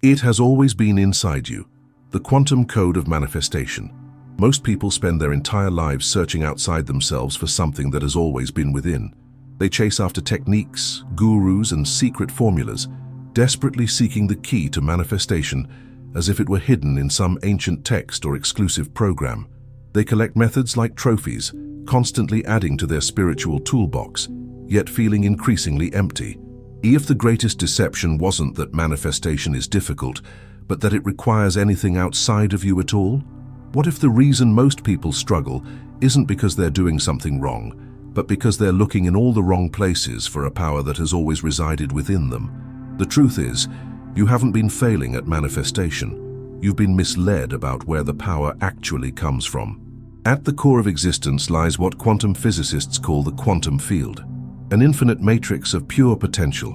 It has always been inside you, the quantum code of manifestation. Most people spend their entire lives searching outside themselves for something that has always been within. They chase after techniques, gurus, and secret formulas, desperately seeking the key to manifestation as if it were hidden in some ancient text or exclusive program. They collect methods like trophies, constantly adding to their spiritual toolbox, yet feeling increasingly empty. If the greatest deception wasn't that manifestation is difficult, but that it requires anything outside of you at all? What if the reason most people struggle isn't because they're doing something wrong, but because they're looking in all the wrong places for a power that has always resided within them? The truth is, you haven't been failing at manifestation. You've been misled about where the power actually comes from. At the core of existence lies what quantum physicists call the quantum field, an infinite matrix of pure potential,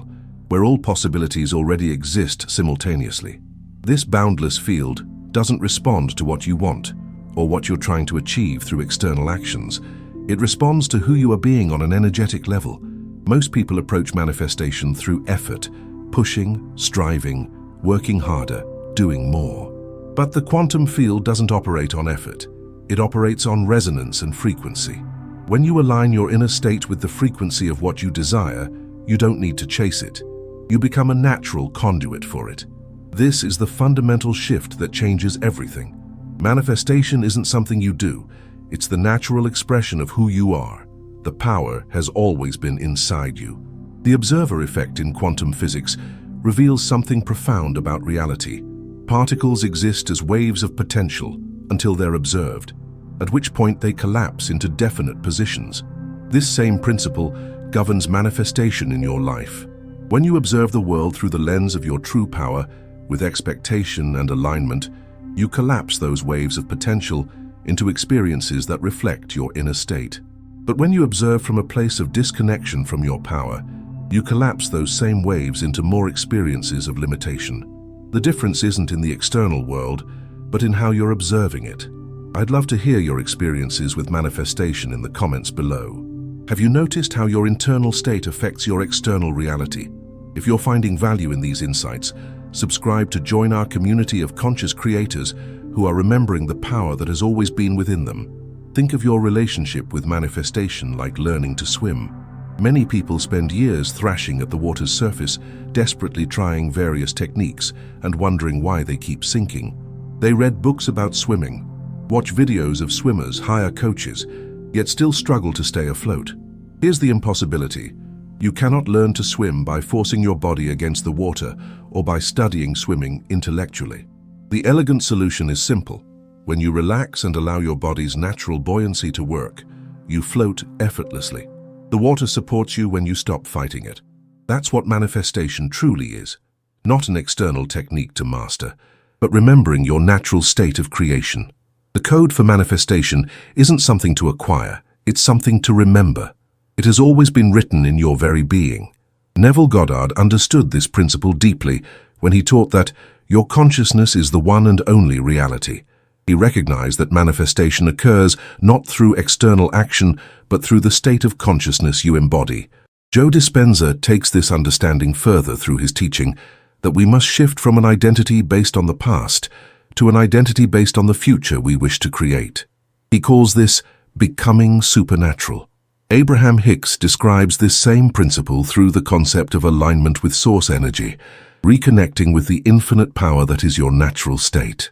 where all possibilities already exist simultaneously. This boundless field doesn't respond to what you want or what you're trying to achieve through external actions. It responds to who you are being on an energetic level. Most people approach manifestation through effort, pushing, striving, working harder, doing more. But the quantum field doesn't operate on effort. It operates on resonance and frequency. When you align your inner state with the frequency of what you desire, you don't need to chase it. You become a natural conduit for it. This is the fundamental shift that changes everything. Manifestation isn't something you do. It's the natural expression of who you are. The power has always been inside you. The observer effect in quantum physics reveals something profound about reality. Particles exist as waves of potential until they're observed, at which point they collapse into definite positions. This same principle governs manifestation in your life. When you observe the world through the lens of your true power, with expectation and alignment, you collapse those waves of potential into experiences that reflect your inner state. But when you observe from a place of disconnection from your power, you collapse those same waves into more experiences of limitation. The difference isn't in the external world, but in how you're observing it. I'd love to hear your experiences with manifestation in the comments below. Have you noticed how your internal state affects your external reality? If you're finding value in these insights, subscribe to join our community of conscious creators who are remembering the power that has always been within them. Think of your relationship with manifestation like learning to swim. Many people spend years thrashing at the water's surface, desperately trying various techniques and wondering why they keep sinking. They read books about swimming, watch videos of swimmers, hire coaches, yet still struggle to stay afloat. Here's the impossibility. You cannot learn to swim by forcing your body against the water or by studying swimming intellectually. The elegant solution is simple. When you relax and allow your body's natural buoyancy to work, you float effortlessly. The water supports you when you stop fighting it. That's what manifestation truly is. Not an external technique to master, but remembering your natural state of creation. The code for manifestation isn't something to acquire, it's something to remember. It has always been written in your very being. Neville Goddard understood this principle deeply when he taught that your consciousness is the one and only reality. He recognized that manifestation occurs not through external action, but through the state of consciousness you embody. Joe Dispenza takes this understanding further through his teaching that we must shift from an identity based on the past to an identity based on the future we wish to create. He calls this becoming supernatural. Abraham Hicks describes this same principle through the concept of alignment with source energy, reconnecting with the infinite power that is your natural state.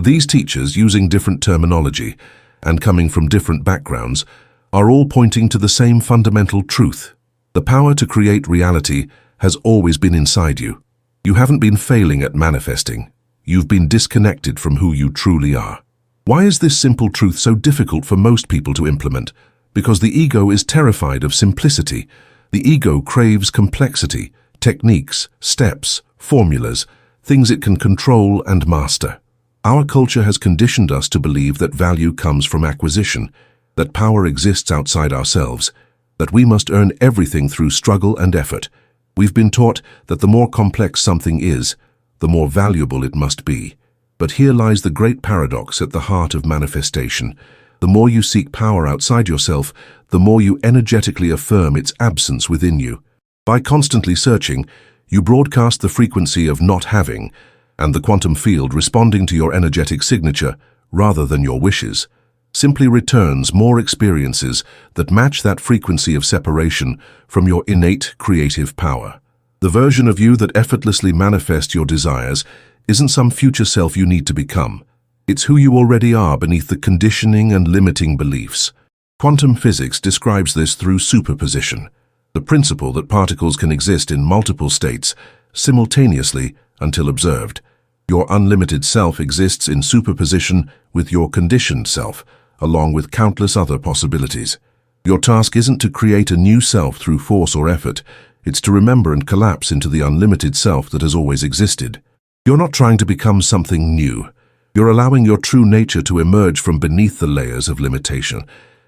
These teachers, using different terminology and coming from different backgrounds, are all pointing to the same fundamental truth. The power to create reality has always been inside you. You haven't been failing at manifesting. You've been disconnected from who you truly are. Why is this simple truth so difficult for most people to implement? Because the ego is terrified of simplicity. The ego craves complexity, techniques, steps, formulas, things it can control and master. Our culture has conditioned us to believe that value comes from acquisition, that power exists outside ourselves, that we must earn everything through struggle and effort. We've been taught that the more complex something is, the more valuable it must be. But here lies the great paradox at the heart of manifestation. The more you seek power outside yourself, the more you energetically affirm its absence within you. By constantly searching, you broadcast the frequency of not having, and the quantum field responding to your energetic signature rather than your wishes simply returns more experiences that match that frequency of separation from your innate creative power. The version of you that effortlessly manifests your desires isn't some future self you need to become. It's who you already are beneath the conditioning and limiting beliefs. Quantum physics describes this through superposition, the principle that particles can exist in multiple states simultaneously until observed. Your unlimited self exists in superposition with your conditioned self, along with countless other possibilities. Your task isn't to create a new self through force or effort, it's to remember and collapse into the unlimited self that has always existed. You're not trying to become something new. You're allowing your true nature to emerge from beneath the layers of limitation.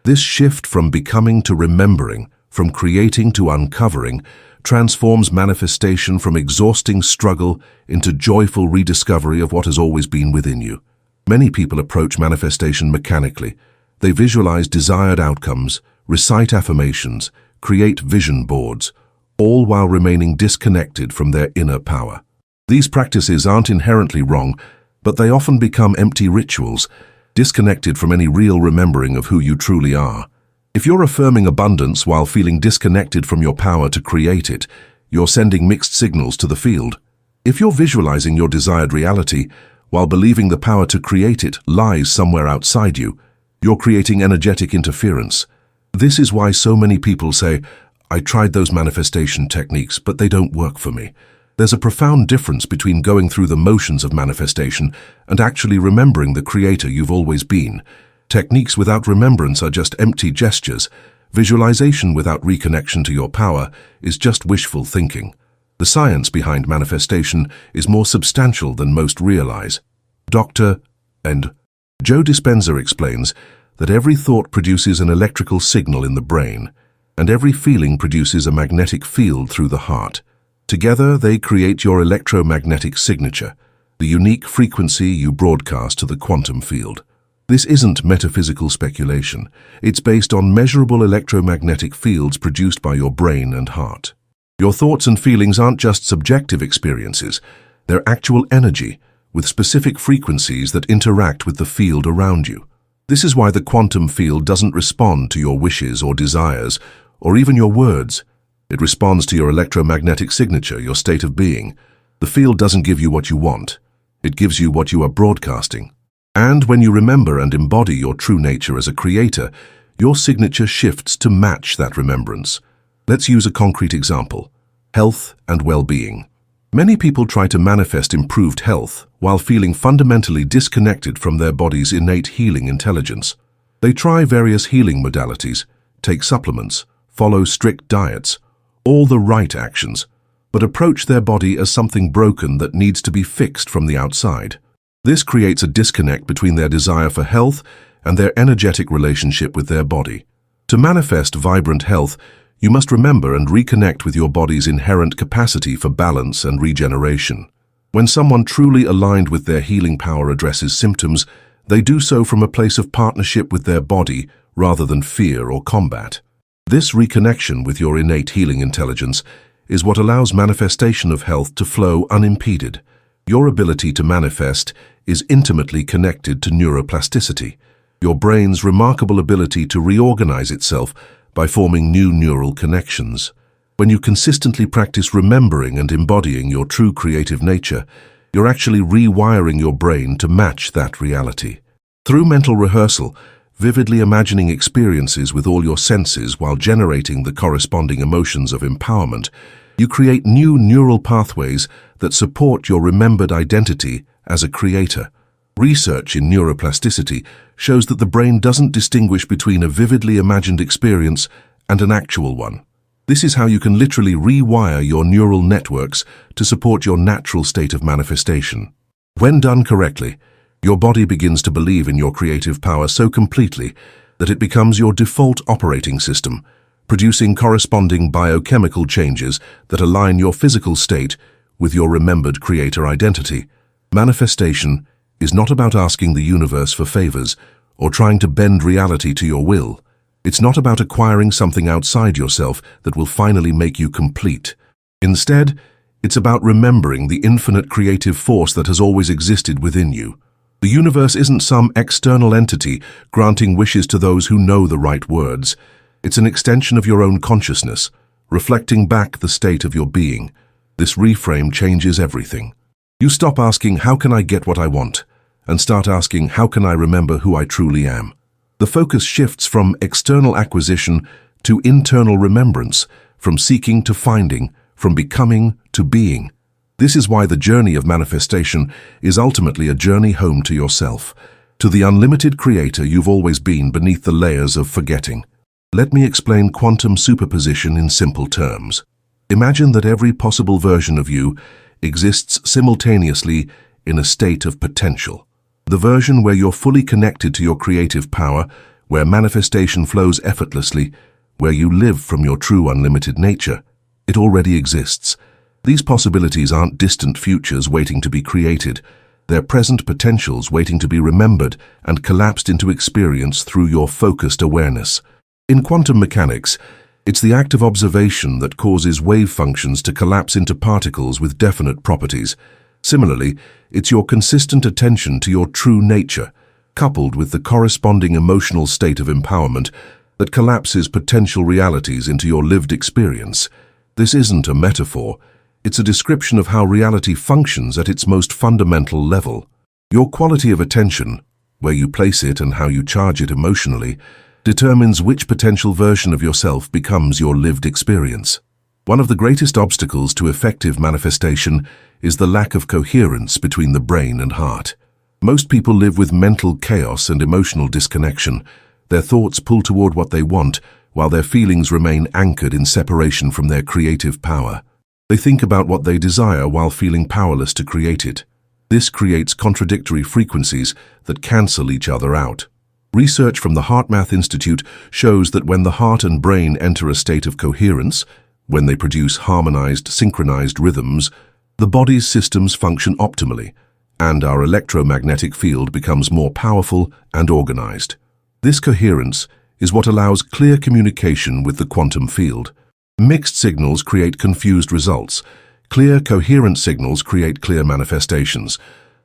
This shift from becoming to remembering, from creating to uncovering, transforms manifestation from exhausting struggle into joyful rediscovery of what has always been within you. Many people approach manifestation mechanically. They visualize desired outcomes, recite affirmations, create vision boards, all while remaining disconnected from their inner power. These practices aren't inherently wrong, but they often become empty rituals, disconnected from any real remembering of who you truly are. If you're affirming abundance while feeling disconnected from your power to create it, you're sending mixed signals to the field. If you're visualizing your desired reality while believing the power to create it lies somewhere outside you, you're creating energetic interference. This is why so many people say, "I tried those manifestation techniques, but they don't work for me." There's a profound difference between going through the motions of manifestation and actually remembering the creator you've always been. Techniques without remembrance are just empty gestures. Visualization without reconnection to your power is just wishful thinking. The science behind manifestation is more substantial than most realize. Dr. Joe Dispenza explains that every thought produces an electrical signal in the brain, and every feeling produces a magnetic field through the heart. Together, they create your electromagnetic signature, the unique frequency you broadcast to the quantum field. This isn't metaphysical speculation. It's based on measurable electromagnetic fields produced by your brain and heart. Your thoughts and feelings aren't just subjective experiences. They're actual energy, with specific frequencies that interact with the field around you. This is why the quantum field doesn't respond to your wishes or desires, or even your words. It responds to your electromagnetic signature, your state of being. The field doesn't give you what you want. It gives you what you are broadcasting. And when you remember and embody your true nature as a creator, your signature shifts to match that remembrance. Let's use a concrete example: health and well-being. Many people try to manifest improved health while feeling fundamentally disconnected from their body's innate healing intelligence. They try various healing modalities, take supplements, follow strict diets, all the right actions, but approach their body as something broken that needs to be fixed from the outside. This creates a disconnect between their desire for health and their energetic relationship with their body. To manifest vibrant health, you must remember and reconnect with your body's inherent capacity for balance and regeneration. When someone truly aligned with their healing power addresses symptoms, they do so from a place of partnership with their body rather than fear or combat. This reconnection with your innate healing intelligence is what allows manifestation of health to flow unimpeded. Your ability to manifest is intimately connected to neuroplasticity, your brain's remarkable ability to reorganize itself by forming new neural connections. When you consistently practice remembering and embodying your true creative nature, you're actually rewiring your brain to match that reality. Through mental rehearsal, vividly imagining experiences with all your senses while generating the corresponding emotions of empowerment, you create new neural pathways that support your remembered identity as a creator. Research in neuroplasticity shows that the brain doesn't distinguish between a vividly imagined experience and an actual one. This is how you can literally rewire your neural networks to support your natural state of manifestation. When done correctly, your body begins to believe in your creative power so completely that it becomes your default operating system, producing corresponding biochemical changes that align your physical state with your remembered creator identity. Manifestation is not about asking the universe for favors or trying to bend reality to your will. It's not about acquiring something outside yourself that will finally make you complete. Instead, It's about remembering the infinite creative force that has always existed within you. The universe isn't some external entity granting wishes to those who know the right words. It's an extension of your own consciousness, reflecting back the state of your being. This reframe changes everything. You stop asking, how can I get what I want? And start asking, how can I remember who I truly am? The focus shifts from external acquisition to internal remembrance, from seeking to finding, from becoming to being. This is why the journey of manifestation is ultimately a journey home to yourself, to the unlimited creator you've always been beneath the layers of forgetting. Let me explain quantum superposition in simple terms. Imagine that every possible version of you exists simultaneously in a state of potential. The version where you're fully connected to your creative power, where manifestation flows effortlessly, where you live from your true unlimited nature. It already exists. These possibilities aren't distant futures waiting to be created. They're present potentials waiting to be remembered and collapsed into experience through your focused awareness. In quantum mechanics, it's the act of observation that causes wave functions to collapse into particles with definite properties. Similarly, it's your consistent attention to your true nature, coupled with the corresponding emotional state of empowerment, that collapses potential realities into your lived experience. This isn't a metaphor. It's a description of how reality functions at its most fundamental level. Your quality of attention, where you place it and how you charge it emotionally, determines which potential version of yourself becomes your lived experience. One of the greatest obstacles to effective manifestation is the lack of coherence between the brain and heart. Most people live with mental chaos and emotional disconnection. Their thoughts pull toward what they want, while their feelings remain anchored in separation from their creative power. They think about what they desire while feeling powerless to create it. This creates contradictory frequencies that cancel each other out. Research from the HeartMath Institute shows that when the heart and brain enter a state of coherence, when they produce harmonized, synchronized rhythms, the body's systems function optimally, and our electromagnetic field becomes more powerful and organized. This coherence is what allows clear communication with the quantum field. Mixed signals create confused results. Clear, coherent signals create clear manifestations.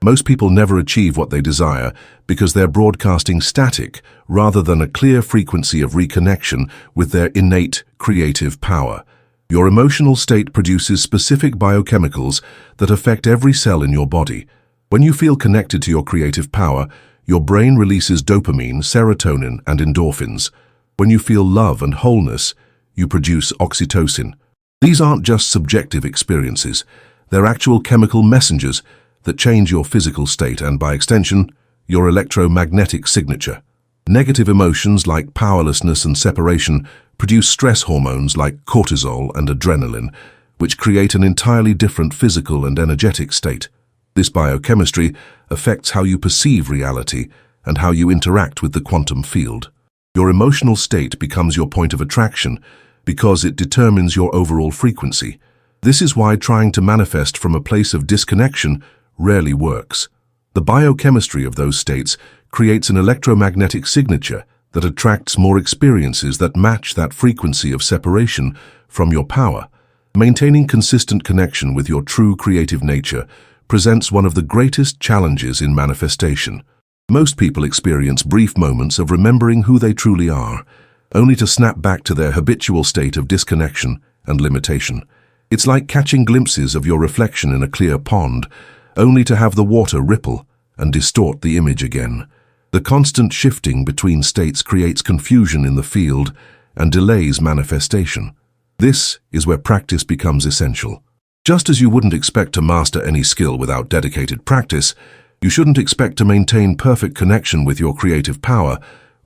Most people never achieve what they desire because they're broadcasting static rather than a clear frequency of reconnection with their innate creative power. Your emotional state produces specific biochemicals that affect every cell in your body. When you feel connected to your creative power, your brain releases dopamine, serotonin, and endorphins. When you feel love and wholeness, you produce oxytocin. These aren't just subjective experiences. They're actual chemical messengers that change your physical state and, by extension, your electromagnetic signature. Negative emotions like powerlessness and separation produce stress hormones like cortisol and adrenaline, which create an entirely different physical and energetic state. This biochemistry affects how you perceive reality and how you interact with the quantum field. Your emotional state becomes your point of attraction because it determines your overall frequency. This is why trying to manifest from a place of disconnection rarely works. The biochemistry of those states creates an electromagnetic signature that attracts more experiences that match that frequency of separation from your power. Maintaining consistent connection with your true creative nature presents one of the greatest challenges in manifestation. Most people experience brief moments of remembering who they truly are, only to snap back to their habitual state of disconnection and limitation. It's like catching glimpses of your reflection in a clear pond, only to have the water ripple and distort the image again. The constant shifting between states creates confusion in the field and delays manifestation. This is where practice becomes essential. Just as you wouldn't expect to master any skill without dedicated practice, you shouldn't expect to maintain perfect connection with your creative power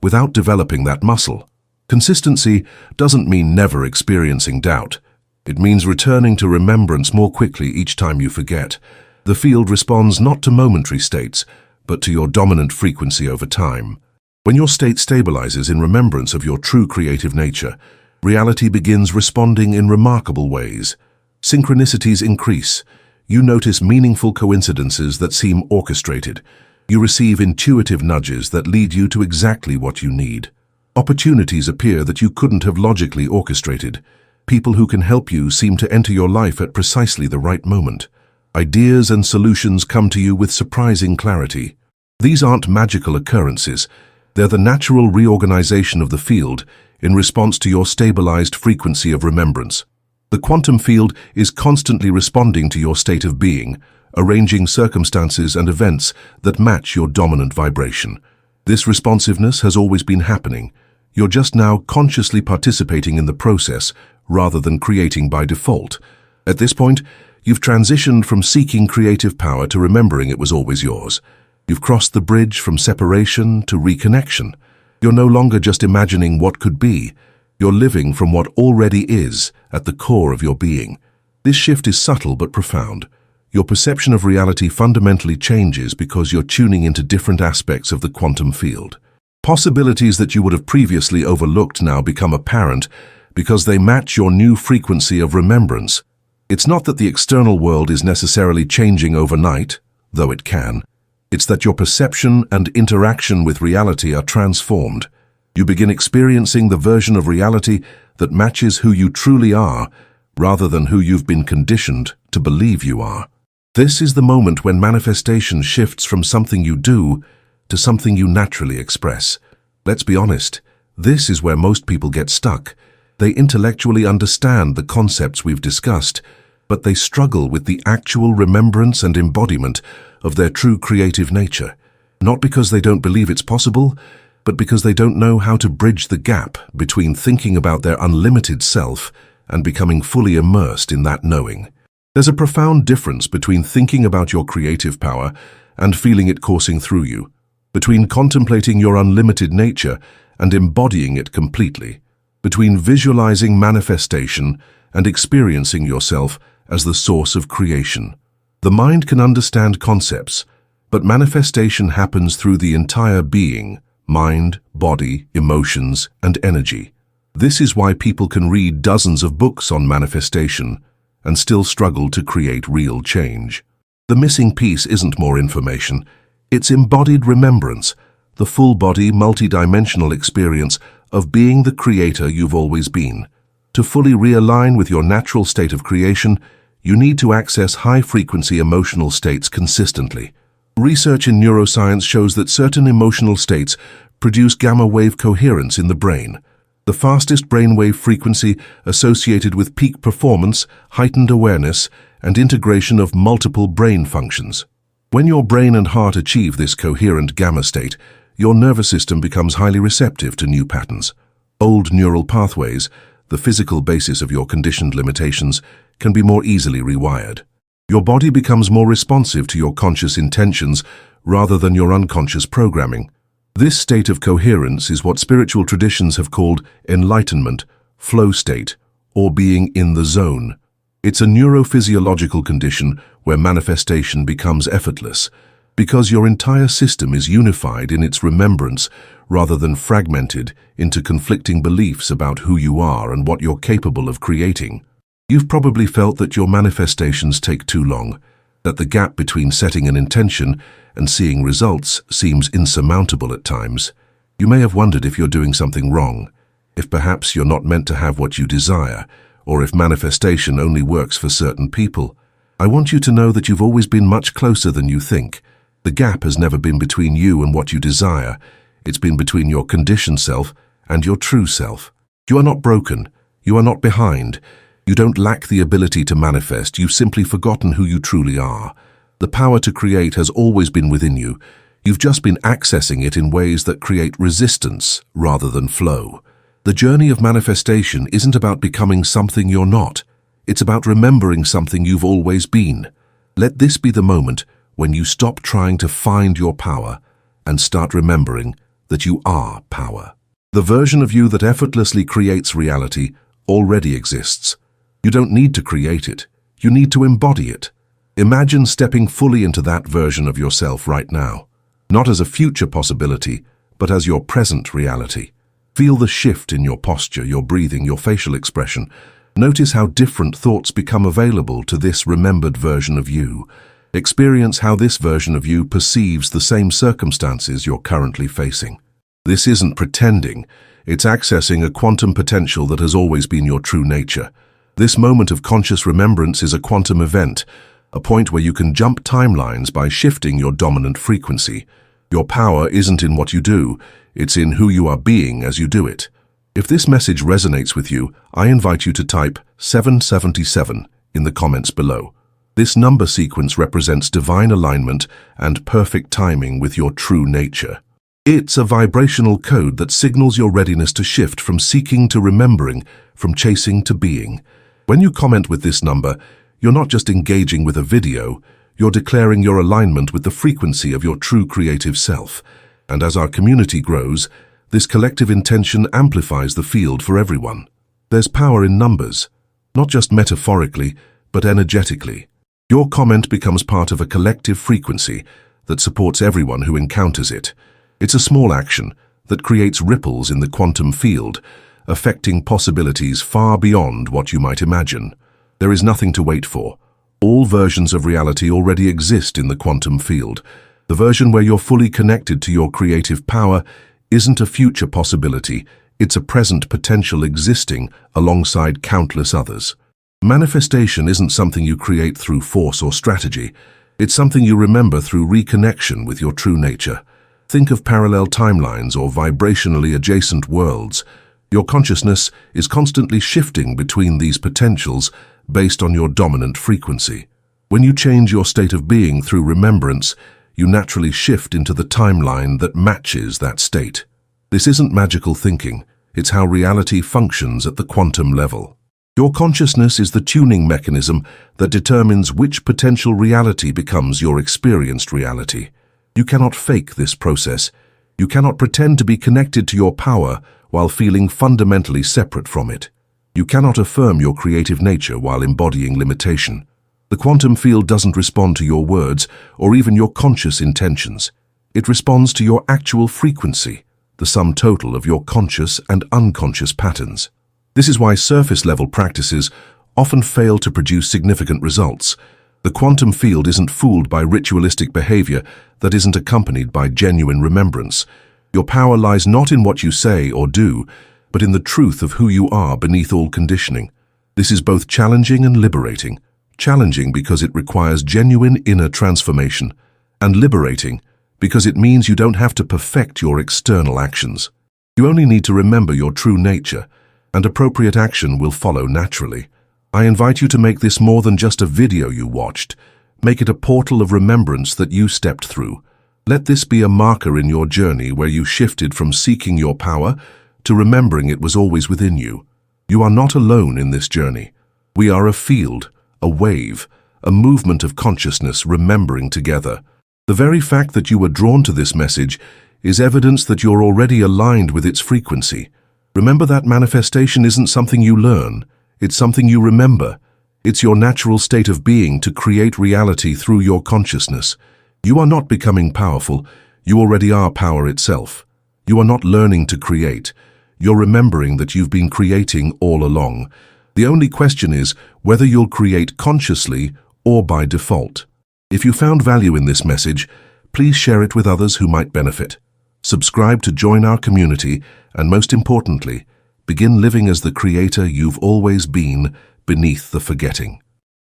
without developing that muscle. Consistency doesn't mean never experiencing doubt. It means returning to remembrance more quickly each time you forget. The field responds not to momentary states, but to your dominant frequency over time. When your state stabilizes in remembrance of your true creative nature, reality begins responding in remarkable ways. Synchronicities increase. You notice meaningful coincidences that seem orchestrated. You receive intuitive nudges that lead you to exactly what you need. Opportunities appear that you couldn't have logically orchestrated. People who can help you seem to enter your life at precisely the right moment. Ideas and solutions come to you with surprising clarity. These aren't magical occurrences. They're the natural reorganization of the field in response to your stabilized frequency of remembrance. The quantum field is constantly responding to your state of being, arranging circumstances and events that match your dominant vibration. This responsiveness has always been happening. You're just now consciously participating in the process rather than creating by default. At this point, you've transitioned from seeking creative power to remembering it was always yours. You've crossed the bridge from separation to reconnection. You're no longer just imagining what could be. You're living from what already is at the core of your being. This shift is subtle but profound. Your perception of reality fundamentally changes because you're tuning into different aspects of the quantum field. Possibilities that you would have previously overlooked now become apparent because they match your new frequency of remembrance. It's not that the external world is necessarily changing overnight, though it can. It's that your perception and interaction with reality are transformed. You begin experiencing the version of reality that matches who you truly are, rather than who you've been conditioned to believe you are. This is the moment when manifestation shifts from something you do to something you naturally express. Let's be honest, this is where most people get stuck. They intellectually understand the concepts we've discussed, but they struggle with the actual remembrance and embodiment of their true creative nature. Not because they don't believe it's possible, but because they don't know how to bridge the gap between thinking about their unlimited self and becoming fully immersed in that knowing. There's a profound difference between thinking about your creative power and feeling it coursing through you, between contemplating your unlimited nature and embodying it completely, between visualizing manifestation and experiencing yourself as the source of creation. The mind can understand concepts, but manifestation happens through the entire being, mind, body, emotions, and energy. This is why people can read dozens of books on manifestation and still struggle to create real change. The missing piece isn't more information, it's embodied remembrance, the full-body, multidimensional experience of being the creator you've always been. To fully realign with your natural state of creation, you need to access high-frequency emotional states consistently. Research in neuroscience shows that certain emotional states produce gamma-wave coherence in the brain, the fastest brainwave frequency associated with peak performance, heightened awareness, and integration of multiple brain functions. When your brain and heart achieve this coherent gamma state, your nervous system becomes highly receptive to new patterns. Old neural pathways, the physical basis of your conditioned limitations, can be more easily rewired. Your body becomes more responsive to your conscious intentions rather than your unconscious programming. This state of coherence is what spiritual traditions have called enlightenment, flow state, or being in the zone. It's a neurophysiological condition where manifestation becomes effortless, because your entire system is unified in its remembrance rather than fragmented into conflicting beliefs about who you are and what you're capable of creating. You've probably felt that your manifestations take too long, that the gap between setting an intention and seeing results seems insurmountable at times. You may have wondered if you're doing something wrong, if perhaps you're not meant to have what you desire, or if manifestation only works for certain people. I want you to know that you've always been much closer than you think. The gap has never been between you and what you desire. It's been between your conditioned self and your true self. You are not broken. You are not behind. You don't lack the ability to manifest. You've simply forgotten who you truly are. The power to create has always been within you. You've just been accessing it in ways that create resistance rather than flow. The journey of manifestation isn't about becoming something you're not. It's about remembering something you've always been. Let this be the moment when you stop trying to find your power and start remembering that you are power. The version of you that effortlessly creates reality already exists. You don't need to create it. You need to embody it. Imagine stepping fully into that version of yourself right now, not as a future possibility, but as your present reality. Feel the shift in your posture, your breathing, your facial expression. Notice how different thoughts become available to this remembered version of you. Experience how this version of you perceives the same circumstances you're currently facing. This isn't pretending. It's accessing a quantum potential that has always been your true nature. This moment of conscious remembrance is a quantum event, a point where you can jump timelines by shifting your dominant frequency. Your power isn't in what you do, it's in who you are being as you do it. If this message resonates with you, I invite you to type 777 in the comments below. This number sequence represents divine alignment and perfect timing with your true nature. It's a vibrational code that signals your readiness to shift from seeking to remembering, from chasing to being. When you comment with this number, you're not just engaging with a video, you're declaring your alignment with the frequency of your true creative self. And as our community grows, this collective intention amplifies the field for everyone. There's power in numbers, not just metaphorically, but energetically. Your comment becomes part of a collective frequency that supports everyone who encounters it. It's a small action that creates ripples in the quantum field, affecting possibilities far beyond what you might imagine. There is nothing to wait for. All versions of reality already exist in the quantum field. The version where you're fully connected to your creative power isn't a future possibility, it's a present potential existing alongside countless others. Manifestation isn't something you create through force or strategy. It's something you remember through reconnection with your true nature. Think of parallel timelines or vibrationally adjacent worlds. Your consciousness is constantly shifting between these potentials based on your dominant frequency. When you change your state of being through remembrance, you naturally shift into the timeline that matches that state. This isn't magical thinking, it's how reality functions at the quantum level. Your consciousness is the tuning mechanism that determines which potential reality becomes your experienced reality. You cannot fake this process. You cannot pretend to be connected to your power while feeling fundamentally separate from it. You cannot affirm your creative nature while embodying limitation. The quantum field doesn't respond to your words or even your conscious intentions. It responds to your actual frequency, the sum total of your conscious and unconscious patterns. This is why surface-level practices often fail to produce significant results. The quantum field isn't fooled by ritualistic behavior that isn't accompanied by genuine remembrance. Your power lies not in what you say or do, but in the truth of who you are beneath all conditioning. This is both challenging and liberating. Challenging because it requires genuine inner transformation, and liberating because it means you don't have to perfect your external actions. You only need to remember your true nature, and appropriate action will follow naturally. I invite you to make this more than just a video you watched. Make it a portal of remembrance that you stepped through. Let this be a marker in your journey where you shifted from seeking your power to remembering it was always within you. You are not alone in this journey. We are a field, a wave, a movement of consciousness remembering together. The very fact that you were drawn to this message is evidence that you're already aligned with its frequency. Remember that manifestation isn't something you learn, it's something you remember. It's your natural state of being to create reality through your consciousness. You are not becoming powerful, you already are power itself. You are not learning to create, you're remembering that you've been creating all along. The only question is whether you'll create consciously or by default. If you found value in this message, please share it with others who might benefit. Subscribe to join our community, and most importantly, begin living as the creator you've always been beneath the forgetting.